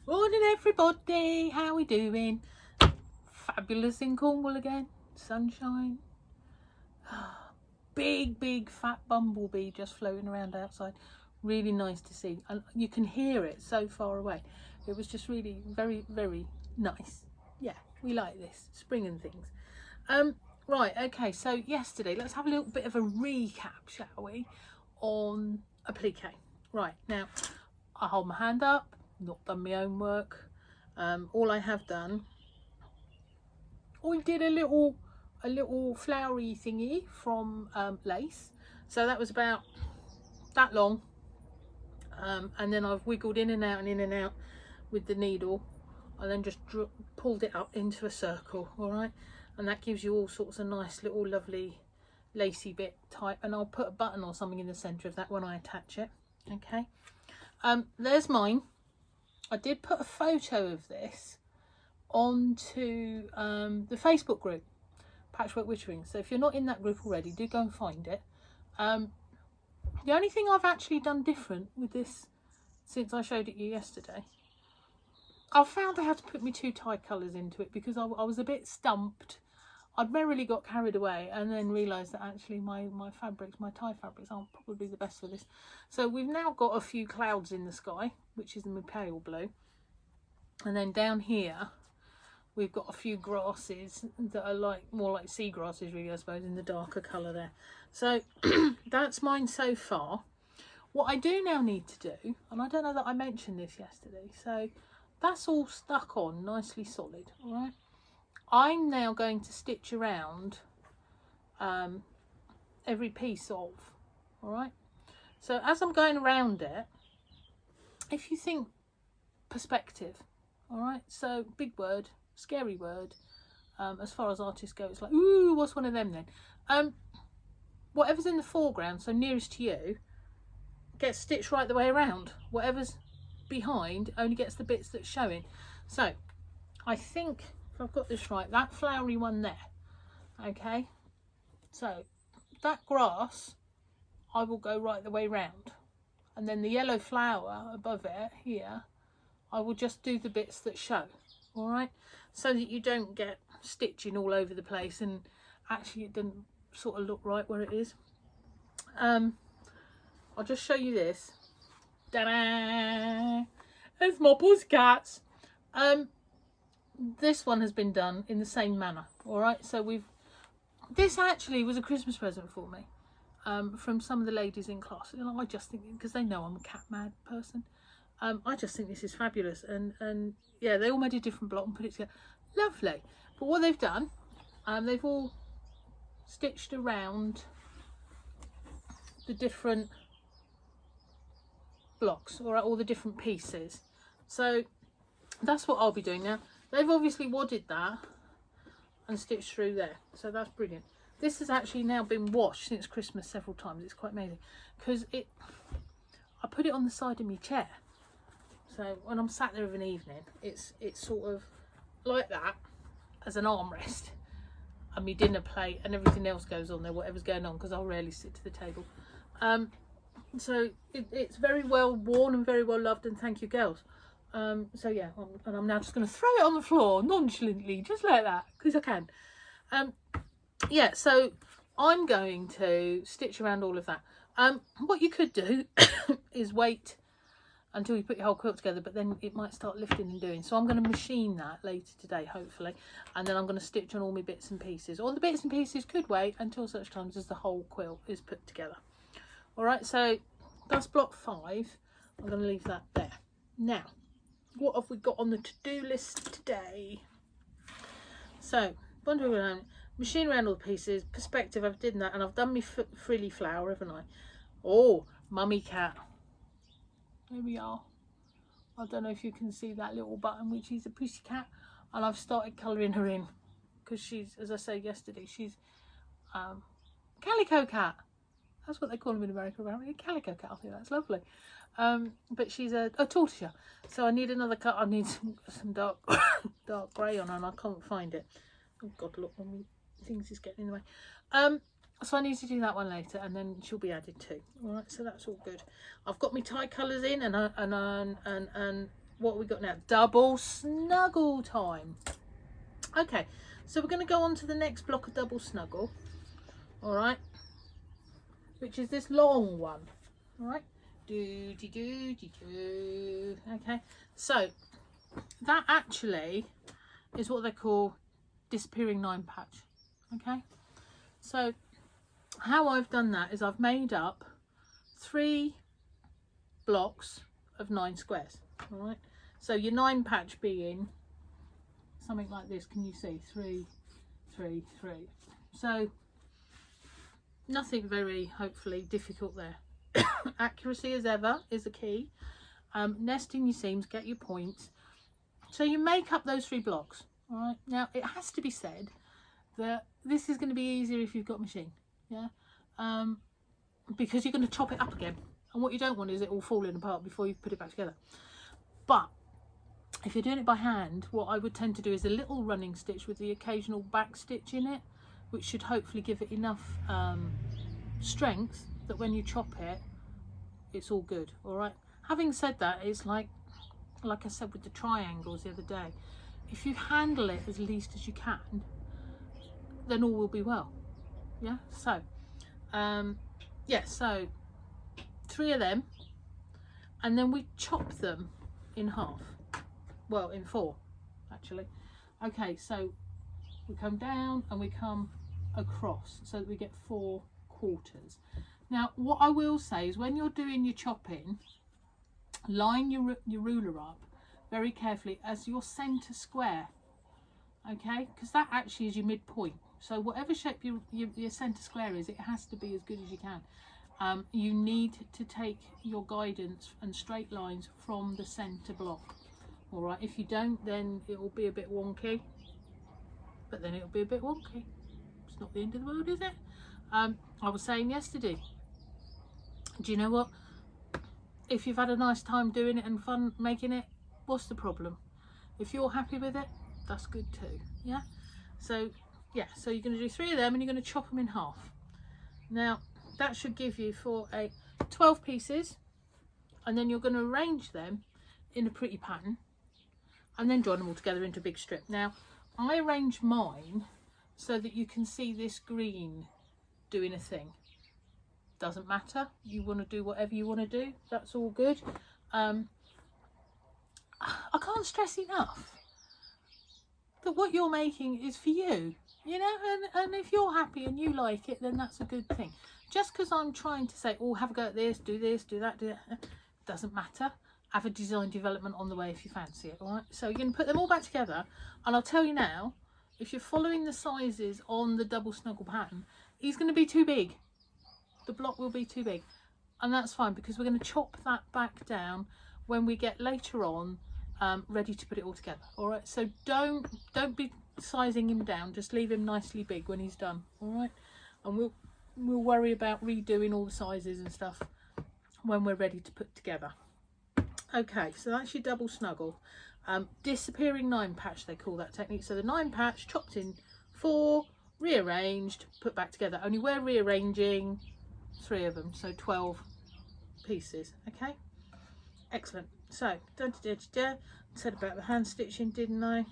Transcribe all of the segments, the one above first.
Morning everybody, how we doing? Fabulous in Cornwall again, sunshine. Big fat bumblebee just floating around outside. Really nice to see, and you can hear it so far away. It was just really very nice. Yeah, we like this, spring and things. Right, okay, so yesterday, let's have a little bit of a recap, shall we, on appliqué. Right, now I hold my hand up, not done my own work. All I have done, I did a little flowery thingy from lace, so that was about that long, and then I've wiggled in and out and in and out with the needle, and then just pulled it up into a circle. All right, and that gives you all sorts of nice little lovely lacy bit type, and I'll put a button or something in the center of that when I attach it. Okay, there's mine. I did put a photo of this onto the Facebook group, Patchwork Wittering. So if you're not in that group already, do go and find it. The only thing I've actually done different with this since I showed it you yesterday, I found I had to put my two tie colours into it because I was a bit stumped. I'd merrily got carried away and then realised that actually my fabrics, my tie fabrics, aren't probably the best for this. So we've now got a few clouds in the sky, which is in my pale blue. And then down here, we've got a few grasses that are like more like sea grasses really, I suppose, in the darker colour there. So that's mine so far. What I do now need to do, and I don't know that I mentioned this yesterday, so that's all stuck on nicely solid, all right? I'm now going to stitch around every piece of, all right? So as I'm going around it, if you think perspective, all right? So big word, scary word. As far as artists go, it's like, ooh, what's one of them then? Whatever's in the foreground, so nearest to you, gets stitched right the way around. Whatever's behind only gets the bits that's showing. So I think if I've got this right, that flowery one there, okay, so that grass I will go right the way round, and then the yellow flower above it here, I will just do the bits that show, all right, so that you don't get stitching all over the place and actually it didn't sort of look right where it is. I'll just show you this. Ta-da! There's my pussycats. This one has been done in the same manner, all right? So this actually was a Christmas present for me from some of the ladies in class. You know, I just think, because they know I'm a cat mad person, I just think this is fabulous. And yeah, they all made a different block and put it together. Lovely. But what they've done, they've all stitched around the different blocks, or all the different pieces. So that's what I'll be doing now. They've obviously wadded that and stitched through there, so that's brilliant. This has actually now been washed since Christmas several times. It's quite amazing because I put it on the side of my chair, so when I'm sat there of an evening, it's sort of like that as an armrest, and my dinner plate and everything else goes on there, whatever's going on, because I'll rarely sit to the table. So it's very well worn and very well loved, and thank you, girls. So yeah, and I'm now just going to throw it on the floor nonchalantly, just like that, because I can. Yeah, so I'm going to stitch around all of that. What you could do is wait until you put your whole quilt together, but then it might start lifting and doing. So I'm going to machine that later today, hopefully, and then I'm going to stitch on all my bits and pieces. All the bits and pieces could wait until such times as the whole quilt is put together. All right, so that's block 5. I'm going to leave that there. Now, what have we got on the to-do list today? So, bundle around, machine around all the pieces, perspective, I've done that, and I've done my frilly flower, haven't I? Oh, mummy cat. There we are. I don't know if you can see that little button, which is a pussy cat, and I've started colouring her in because she's, as I said yesterday, she's calico cat. That's what they call them in America, apparently. Calico cat. I think that's lovely. But she's a tortoise. So I need another cut. I need some dark grey on her, and I can't find it. Oh God, look, one of the things is getting in the way. So I need to do that one later, and then she'll be added too. All right, so that's all good. I've got my tie colours in, and what we got now? Double snuggle time. Okay, so we're going to go on to the next block of double snuggle. All right, which is this long one. All right, do. Okay, so that actually is what they call disappearing 9 patch. Okay, so how I've done that is I've made up 3 blocks of 9 squares. All right, so your 9 patch being something like this. Can you see 3, 3, 3? So nothing very hopefully difficult there. Accuracy as ever is the key. Nesting your seams, get your points. So you make up those 3 blocks. All right, now it has to be said that this is going to be easier if you've got a machine, yeah, because you're going to chop it up again, and what you don't want is it all falling apart before you put it back together. But if you're doing it by hand, what I would tend to do is a little running stitch with the occasional back stitch in it, which should hopefully give it enough strength that when you chop it, it's all good. All right, having said that, it's like I said with the triangles the other day, if you handle it as least as you can, then all will be well. Yeah, so yeah, so 3 of them, and then we chop them in half, well, in 4 actually. Okay, so we come down and we come across so that we get 4 quarters. Now what I will say is when you're doing your chopping, line your ruler up very carefully as your center square, okay, because that actually is your midpoint. So whatever shape your center square is, it has to be as good as you can. You need to take your guidance and straight lines from the center block. All right, if you don't, then it will be a bit wonky, but then it'll be a bit wonky. It's not the end of the world, is it? I was saying yesterday, do you know what, if you've had a nice time doing it and fun making it, what's the problem? If you're happy with it, that's good too. Yeah, so yeah, so you're going to do 3 of them and you're going to chop them in half. Now that should give you for a 12 pieces, and then you're going to arrange them in a pretty pattern and then join them all together into a big strip. Now I arrange mine so that you can see this green doing a thing. Doesn't matter, you want to do whatever you want to do, that's all good. I can't stress enough that what you're making is for you, you know, and if you're happy and you like it, then that's a good thing. Just because I'm trying to say, oh, have a go at this, do that, doesn't matter. Have a design development on the way if you fancy it. All right, so you're going to put them all back together, and I'll tell you now, if you're following the sizes on the double snuggle pattern, it's going to be too big. The block will be too big, and that's fine because we're going to chop that back down when we get later on ready to put it all together. All right, so don't be sizing him down, just leave him nicely big when he's done. All right, and we'll worry about redoing all the sizes and stuff when we're ready to put together. Okay, so that's your double snuggle. Disappearing 9 patch, they call that technique. So the 9 patch chopped in 4, rearranged, put back together. Only we're rearranging 3 of them, so 12 pieces. Okay, excellent. So said about the hand stitching, didn't I?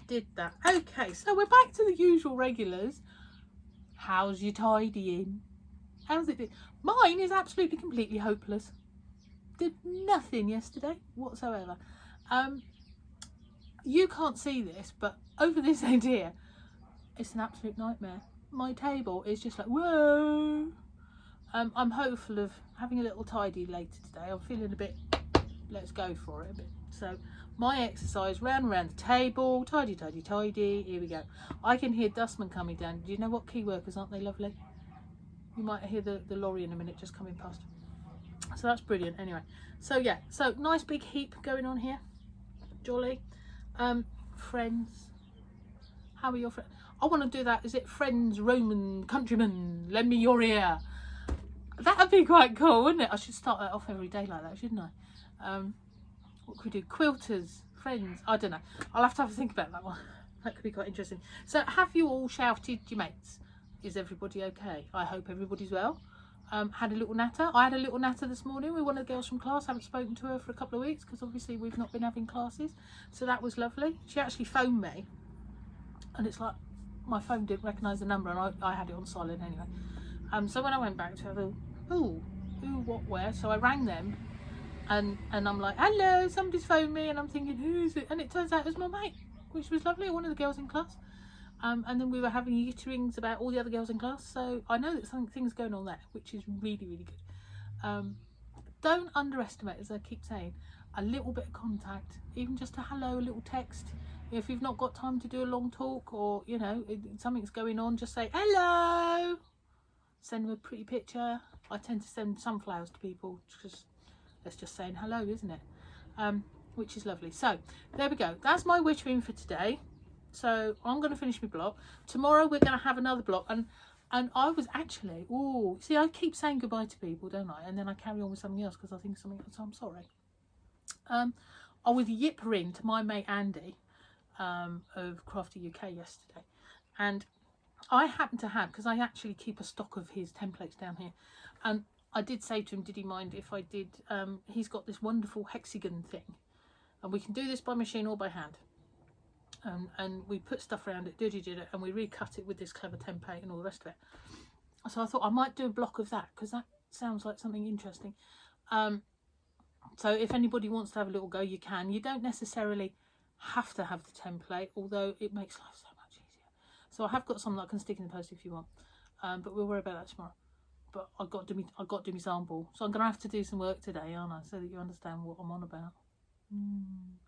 Did that. Okay, so we're back to the usual regulars. How's your tidying? How's it doing? Mine is absolutely completely hopeless. Did nothing yesterday whatsoever. You can't see this, but over this end here, it's an absolute nightmare. My table is just like, whoa. I'm hopeful of having a little tidy later today. I'm feeling a bit, let's go for it a bit. So my exercise, round and round the table, tidy, tidy, tidy. Here we go. I can hear dustmen coming down. Do you know what, key workers, aren't they lovely? You might hear the lorry in a minute just coming past. So that's brilliant. Anyway, so yeah, so nice big heap going on here. Jolly. Friends, how are your friends? I want to do that. Is it friends, Roman countrymen, lend me your ear? That would be quite cool, wouldn't it? I should start that off every day like that, shouldn't I? What could we do? Quilters, friends, I don't know. I'll have to think about that one. That could be quite interesting. So have you all shouted your mates? Is everybody okay? I hope everybody's well. had a little natter. I had a little natter this morning with one of the girls from class. I haven't spoken to her for a couple of weeks because obviously we've not been having classes. So that was lovely. She actually phoned me, and it's like my phone didn't recognise the number, and I had it on silent anyway. So when I went back to her, I thought, ooh, what, where? So I rang them, and I'm like, hello, somebody's phoned me, and I'm thinking, who's it? And it turns out it was my mate, which was lovely, one of the girls in class. And then we were having yitterings about all the other girls in class, so I know that things going on there, which is really, really good. Don't underestimate, as I keep saying, a little bit of contact, even just a hello, a little text. If you've not got time to do a long talk, or you know something's going on, just say hello. Send them a pretty picture. I tend to send sunflowers to people, because that's just saying hello, isn't it? Which is lovely. So there we go. That's my wittering for today. So I'm going to finish my block. Tomorrow we're going to have another block, and I was actually, see, I keep saying goodbye to people, don't I? And then I carry on with something else because I think something else. So I'm sorry. I was yippering to my mate Andy of Crafty UK yesterday, and I happen to have, because I actually keep a stock of his templates down here, and I did say to him, did he mind if I did, he's got this wonderful hexagon thing, and we can do this by machine or by hand. And we put stuff around it, did it, and we recut it with this clever template and all the rest of it. So I thought I might do a block of that, because that sounds like something interesting. So if anybody wants to have a little go, you can. You don't necessarily have to have the template, although it makes life so much easier. So I have got some that I can stick in the post if you want, but we'll worry about that tomorrow. But I've got to do my sample, so I'm going to have to do some work today, aren't I, so that you understand what I'm on about.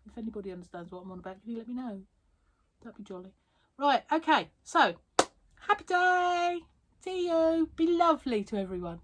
If anybody understands what I'm on about, can you let me know? That'd be jolly. Right, okay, so happy day. See you. Be lovely to everyone.